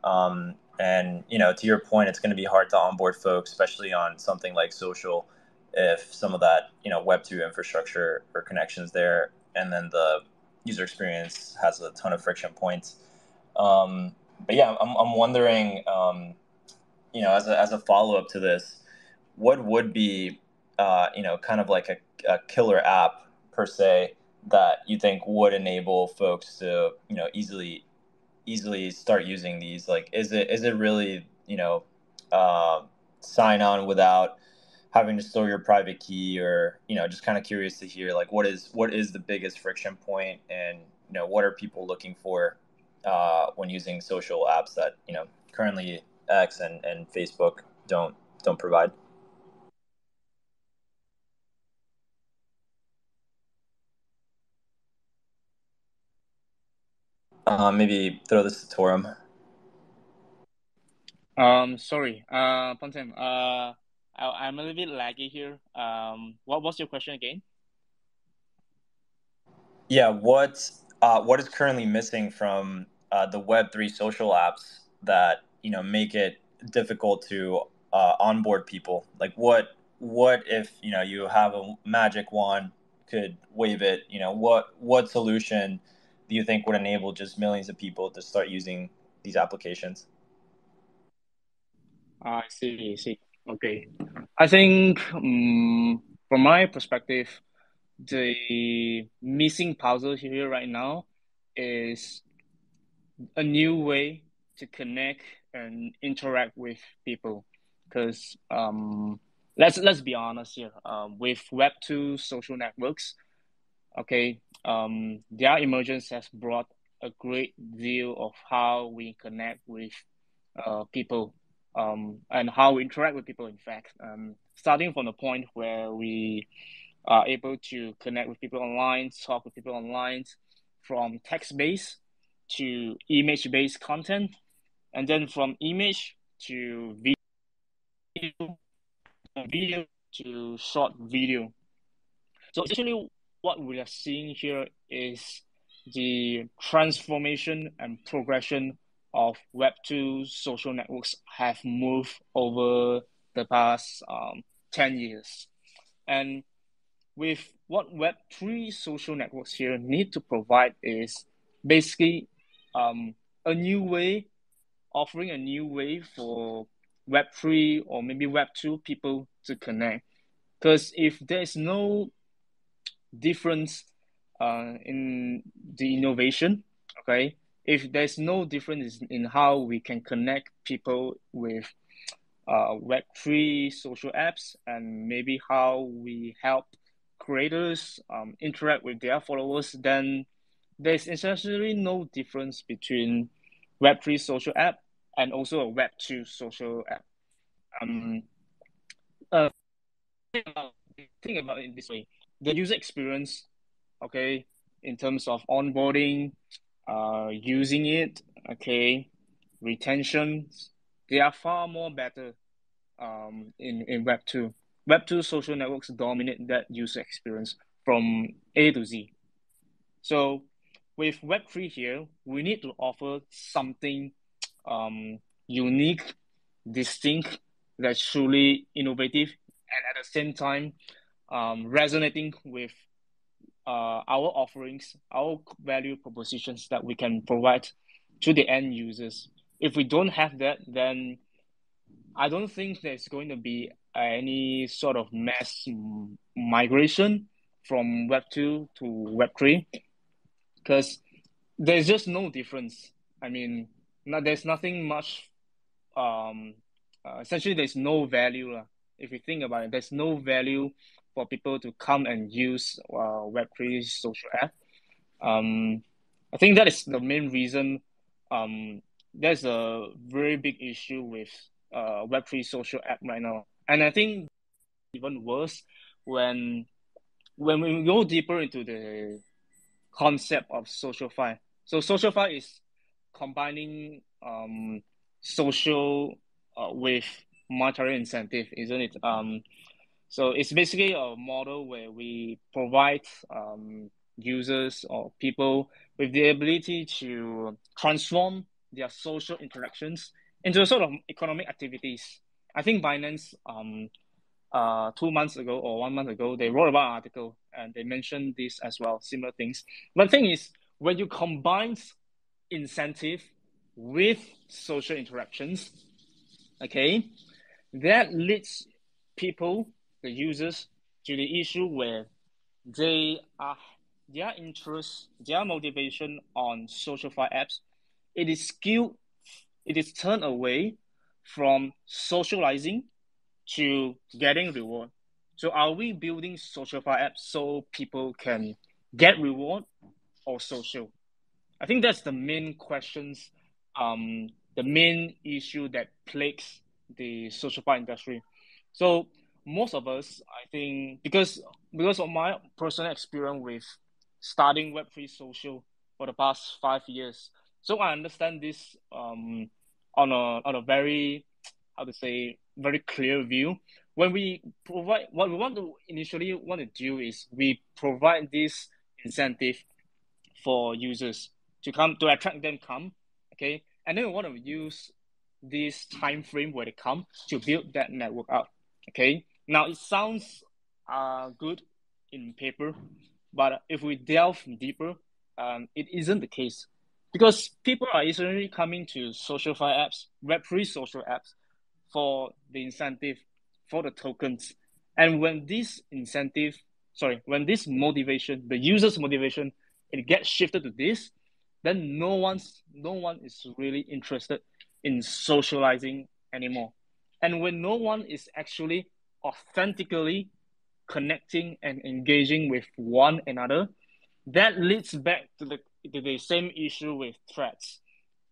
And to your point, it's going to be hard to onboard folks, especially on something like social, if some of that Web2 infrastructure or connections there, and then the user experience has a ton of friction points. But yeah, I'm wondering, as a follow up to this, what would be, kind of like a killer app per se that you think would enable folks to, easily start using these? Like, is it really, sign on without having to store your private key, or just kind of curious to hear like what is the biggest friction point, and what are people looking for when using social apps that currently X and Facebook don't provide. Maybe throw this to Torum. Sorry, Pontem. I'm a little bit laggy here. What was your question again? Yeah, what is currently missing from the Web3 social apps that make it difficult to onboard people? Like what if you have a magic wand, could wave it? What solution do you think would enable just millions of people to start using these applications? I see. Okay. I think from my perspective, the missing puzzle here right now is a new way to connect and interact with people. Because let's be honest here. With Web2 social networks, okay, their emergence has brought a great deal of how we connect with people, and how we interact with people. In fact, starting from the point where we are able to connect with people online, talk with people online, from text-based to image-based content, and then from image to video, from video to short video. So essentially, what we are seeing here is the transformation and progression of Web2 social networks have moved over the past 10 years. And with what Web3 social networks here need to provide is basically a new way, offering a new way for Web3 or maybe Web2 people to connect. Because if there's no difference in the innovation, okay, if there's no difference in how we can connect people with Web3 social apps, and maybe how we help creators interact with their followers, then there's essentially no difference between Web3 social app and also a Web2 social app. Uh, think about it this way: the user experience, okay, in terms of onboarding, using it, okay, retention, they are far more better in Web2. Web2 social networks dominate that user experience from A to Z. So with Web3 here, we need to offer something unique, distinct, that's truly innovative, and at the same time resonating with our offerings, our value propositions that we can provide to the end users. If we don't have that, then I don't think there's going to be any sort of mass migration from Web2 to Web3, because there's just no difference. I mean, there's nothing much. Essentially, there's no value. If you think about it, there's no value for people to come and use Web3 social app. I think that is the main reason. There's a very big issue with Web3 social app right now, and I think even worse when we go deeper into the concept of SocialFi. So SocialFi is combining social with monetary incentive, isn't it? So it's basically a model where we provide users or people with the ability to transform their social interactions into a sort of economic activities. I think Binance 2 months ago or 1 month ago, they wrote about an article and they mentioned this as well, similar things. But the thing is, when you combine incentive with social interactions, okay, that leads people, the users, to the issue where their interest, their motivation on SocialFi apps, it is skewed, it is turned away from socializing to getting reward. So are we building SocialFi apps so people can get reward or social? I think that's the main questions, the main issue that plagues the SocialFi industry. So most of us, I think, because of my personal experience with starting Web3 social for the past 5 years, so I understand this on a very, how to say, very clear view. When we provide, what we want to do is we provide this incentive for users to come, to attract them come, okay, and then we want to use this time frame where they come to build that network up, okay. Now it sounds good in paper, but if we delve deeper, it isn't the case, because people are essentially coming to SocialFi apps, Web3 social apps, for the incentive, for the tokens. And when this motivation, the user's motivation, it gets shifted to this, then no one is really interested in socializing anymore. And when no one is actually authentically connecting and engaging with one another, that leads back to the same issue with threads.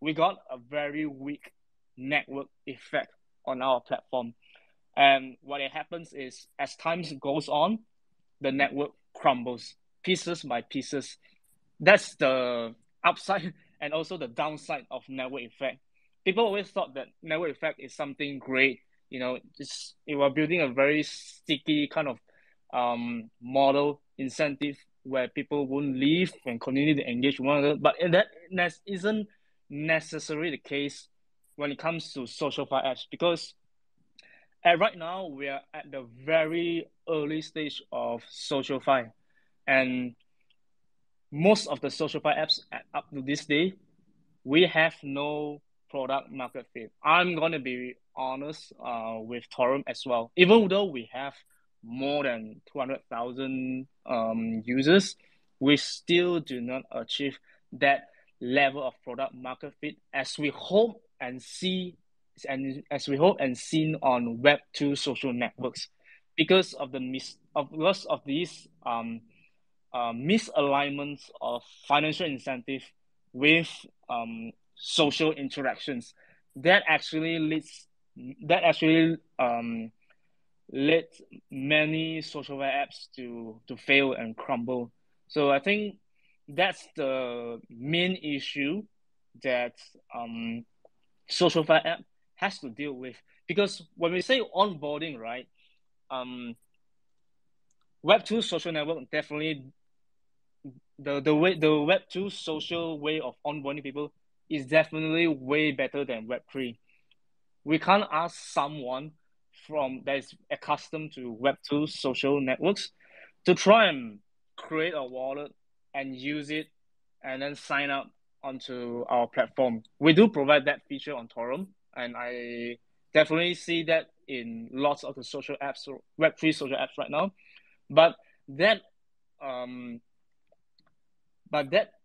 We got a very weak network effect on our platform. And what it happens is, as time goes on, the network crumbles pieces by pieces. That's the upside and also the downside of network effect. People always thought that network effect is something great. You are building a very sticky kind of model incentive where people won't leave and continue to engage with one another. But that isn't necessarily the case when it comes to SocialFi apps, because right now we are at the very early stage of SocialFi, and most of the SocialFi apps up to this day, we have no product market fit. I'm gonna be honest with Torum as well. Even though we have more than 200,000 users, we still do not achieve that level of product market fit as we hope and see, and as we hope and seen on Web2 social networks, because of these misalignments of financial incentive with social interactions. That actually led many social apps to fail and crumble. So I think that's the main issue that SocialFi app has to deal with. Because when we say onboarding, right, Web2 social network definitely the Web2 social way of onboarding people is definitely way better than Web3. We can't ask someone that is accustomed to Web2 social networks to try and create a wallet and use it and then sign up onto our platform. We do provide that feature on Torum, and I definitely see that in lots of the social apps, Web3 social apps right now. But that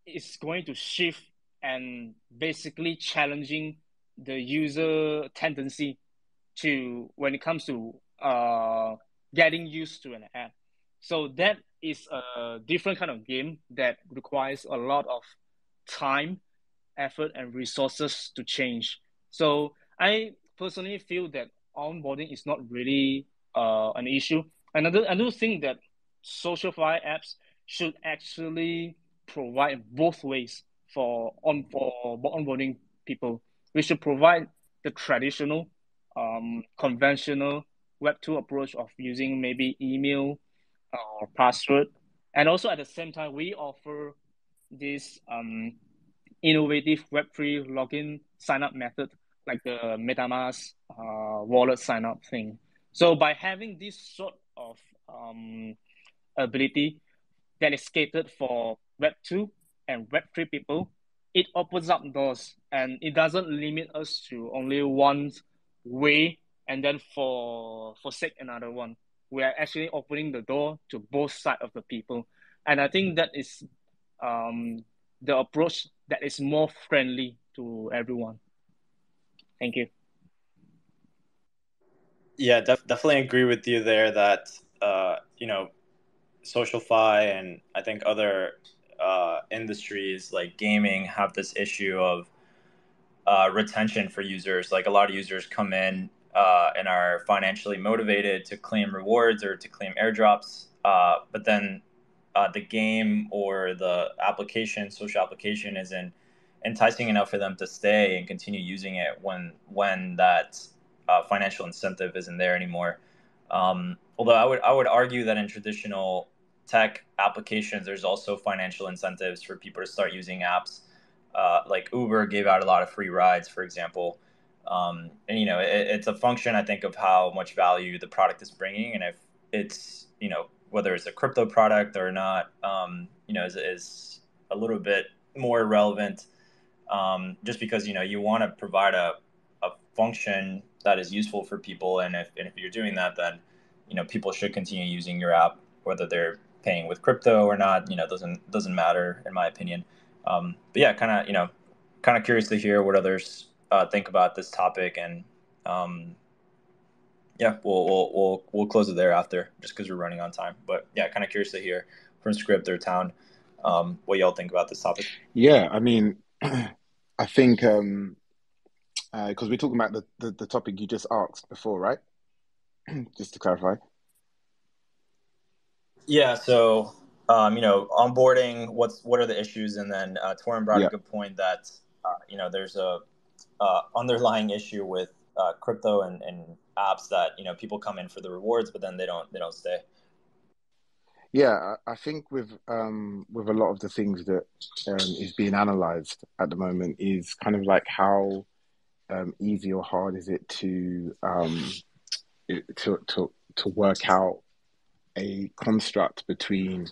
is going to shift and basically challenging the user tendency to when it comes to getting used to an app. So that is a different kind of game that requires a lot of time, effort, and resources to change. So I personally feel that onboarding is not really an issue. I do think that SocialFi apps should actually provide both ways for onboarding people. We should provide the traditional, conventional Web2 approach of using maybe email or password, and also at the same time we offer this innovative Web3 login sign up method like the MetaMask wallet sign up thing. So by having this sort of ability that is catered for Web2 and Web3 people, it opens up doors and it doesn't limit us to only one way and then forsake another one. We are actually opening the door to both sides of the people. And I think that is the approach that is more friendly to everyone. Thank you. Yeah, definitely agree with you there that, SocialFi and I think other industries like gaming have this issue of retention for users. Like a lot of users come in and are financially motivated to claim rewards or to claim airdrops, but then the game or the social application isn't enticing enough for them to stay and continue using it when that financial incentive isn't there anymore. Although I would argue that in traditional tech applications, there's also financial incentives for people to start using apps. Like Uber gave out a lot of free rides, for example. And it's a function, I think, of how much value the product is bringing, and if it's whether it's a crypto product or not, is a little bit more relevant. Just because you want to provide a function that is useful for people, and if you're doing that, then people should continue using your app, whether they're paying with crypto or not. Doesn't matter in my opinion. But yeah, kind of curious to hear what others think about this topic, and yeah, we'll close it there after, just because we're running on time. But yeah, kind of curious to hear from Script or Town what y'all think about this topic. Yeah, I mean, I think because we're talking about the topic you just asked before, right? Just to clarify. Yeah, so onboarding, what are the issues, and then Torin brought a Yeah. good point that there's a underlying issue with crypto and apps that people come in for the rewards, but then they don't stay. Yeah, I think with a lot of the things that is being analyzed at the moment is kind of like how easy or hard is it to work out a construct between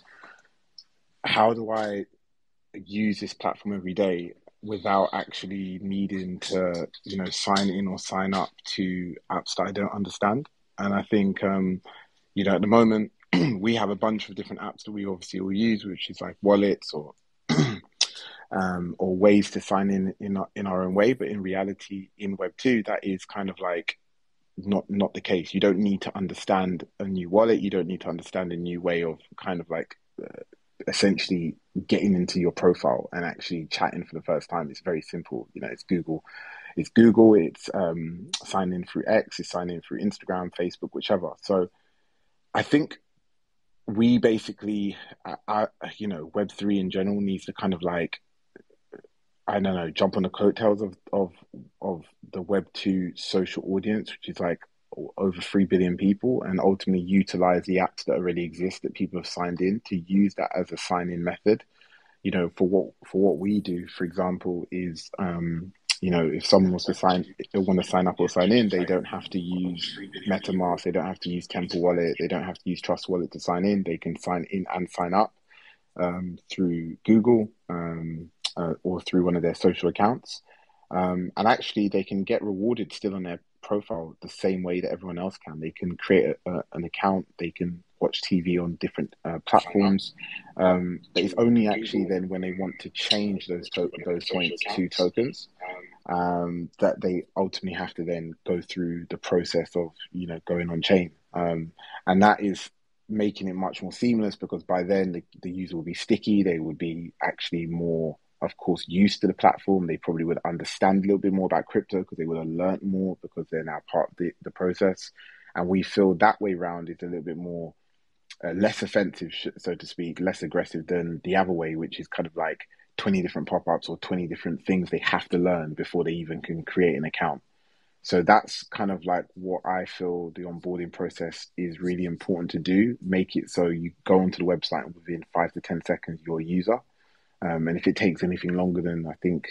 how do I use this platform every day without actually needing to, sign in or sign up to apps that I don't understand. And I think, at the moment, we have a bunch of different apps that we obviously all use, which is like wallets or ways to sign in our own way. But in reality, in Web2, that is kind of like not the case. You don't need to understand a new wallet. You don't need to understand a new way of kind of like essentially getting into your profile and actually chatting for the first time. It's very simple. It's Google. It's Google. It's sign in through X. It's sign in through Instagram, Facebook, whichever. So I think we basically, Web3 in general needs to kind of like, I don't know, jump on the coattails of the Web2 social audience, which is like over 3 billion people, and ultimately utilize the apps that already exist that people have signed in to use that as a sign-in method. For what we do, for example, is if someone wants to sign up or sign in, they don't have to use MetaMask, they don't have to use Temple Wallet, they don't have to use Trust Wallet to sign in. They can sign in and sign up through Google or through one of their social accounts. And actually, they can get rewarded still on their profile the same way that everyone else can. They can create an account, they can watch TV on different platforms. But it's only actually then when they want to change those points to tokens that they ultimately have to then go through the process of going on chain. And that is making it much more seamless, because by then the user will be sticky. They would be actually more, of course, used to the platform. They probably would understand a little bit more about crypto because they would have learned more because they're now part of the process. And we feel that way round is a little bit more less offensive, so to speak, less aggressive than the other way, which is kind of like 20 different pop-ups or 20 different things they have to learn before they even can create an account. So that's kind of like what I feel the onboarding process is really important to do. Make it so you go onto the website and within 5 to 10 seconds you're a user. And if it takes anything longer than, I think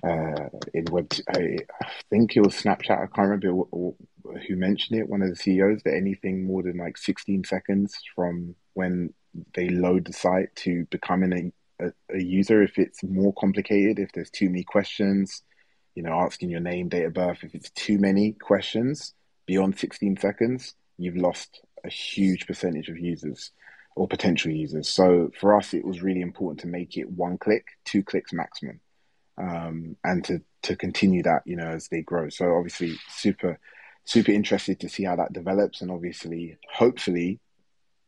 I think it was Snapchat, I can't remember who mentioned it, one of the CEOs, that anything more than like 16 seconds from when they load the site to becoming a user, if it's more complicated, if there's too many questions, asking your name, date of birth, if it's too many questions beyond 16 seconds, you've lost a huge percentage of users or potential users. So for us, it was really important to make it 1 click, 2 clicks maximum, and to continue that, as they grow. So obviously, super interested to see how that develops, and obviously, hopefully,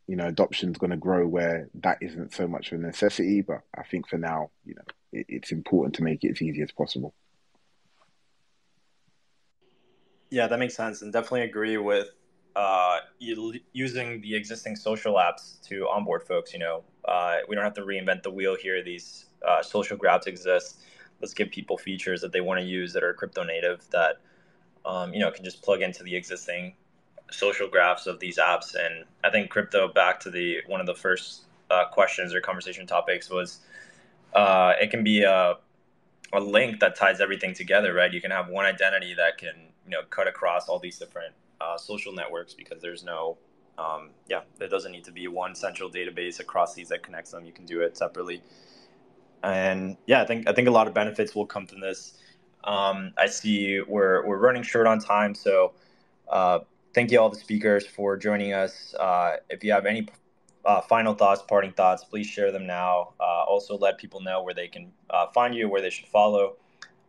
adoption's going to grow where that isn't so much of a necessity. But I think for now, it's important to make it as easy as possible. Yeah, that makes sense, and definitely agree with using the existing social apps to onboard folks. We don't have to reinvent the wheel here. These social graphs exist. Let's give people features that they want to use that are crypto native that can just plug into the existing social graphs of these apps. And I think crypto, back to the one of the first questions or conversation topics, was it can be a link that ties everything together, right? You can have one identity that can cut across all these different social networks, because there's no there doesn't need to be one central database across these that connects them. You can do it separately. And yeah, I think a lot of benefits will come from this. I see we're running short on time, so thank you all the speakers for joining us. If you have any final thoughts, parting thoughts, please share them now. Also let people know where they can find you, where they should follow.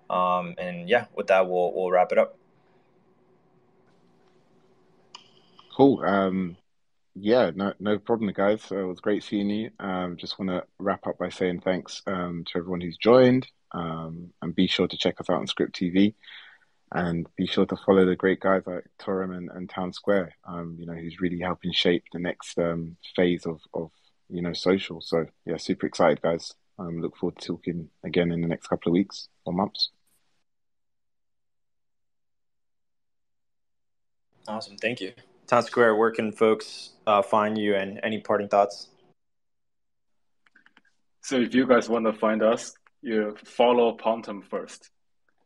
And yeah, with that, we'll wrap it up. Cool. Yeah, no problem, guys. So it was great seeing you. Just want to wrap up by saying thanks to everyone who's joined. And be sure to check us out on Script TV, and be sure to follow the great guys like Torum and Towne Square. Who's really helping shape the next phase of social. So yeah, super excited, guys. Look forward to talking again in the next couple of weeks or months. Awesome, thank you. Towne Square, where can folks find you, and any parting thoughts? So if you guys want to find us, you follow Pontum first.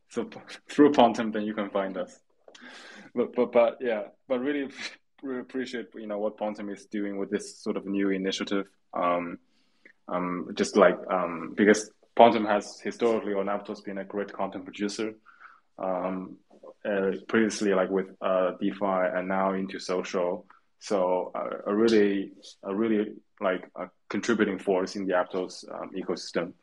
So through Pontum, then you can find us. But yeah, but really appreciate what Pontum is doing with this sort of new initiative. Just like because Pontum has historically on Aptos been a great content producer. Previously like with DeFi and now into social. So a really like a contributing force in the Aptos ecosystem.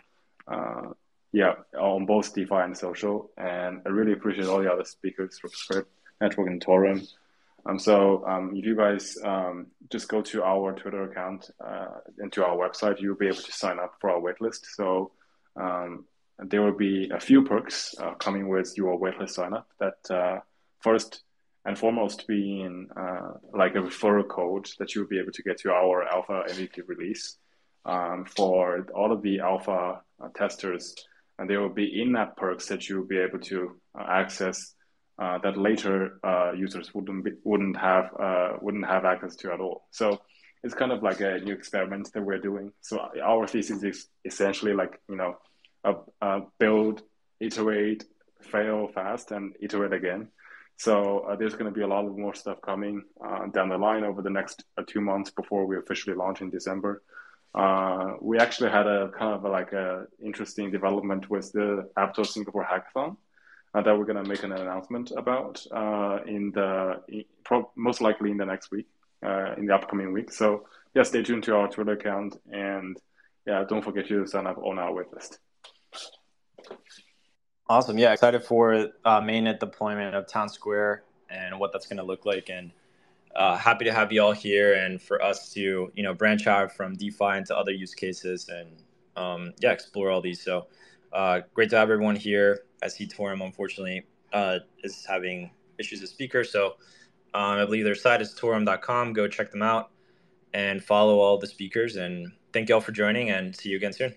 Yeah, on both DeFi and social. And I really appreciate all the other speakers from Script, Network, and Torum. So if you guys just go to our Twitter account and to our website, you'll be able to sign up for our waitlist. So there will be a few perks coming with your waitlist sign up. That first and foremost being like a referral code that you'll be able to get to our alpha MVP release for all of the alpha testers. And there will be in-app perks that you'll be able to access that later users wouldn't have access to at all. So it's kind of like a new experiment that we're doing. So our thesis is essentially like build, iterate, fail fast, and iterate again. So there's going to be a lot more stuff coming down the line over the next 2 months before we officially launch in December. We actually had a kind of like a interesting development with the Aptos Singapore Hackathon that we're going to make an announcement about most likely in the next week, in the upcoming week. So yeah, stay tuned to our Twitter account, and yeah, don't forget to sign up on our waitlist. Awesome. Yeah, excited for mainnet deployment of Towne Square and what that's going to look like, and happy to have you all here and for us to branch out from DeFi into other use cases and explore all these. So great to have everyone here. I see Torum unfortunately is having issues as speaker, so I believe their site is torum.com. Go check them out and follow all the speakers, and thank you all for joining, and see you again soon.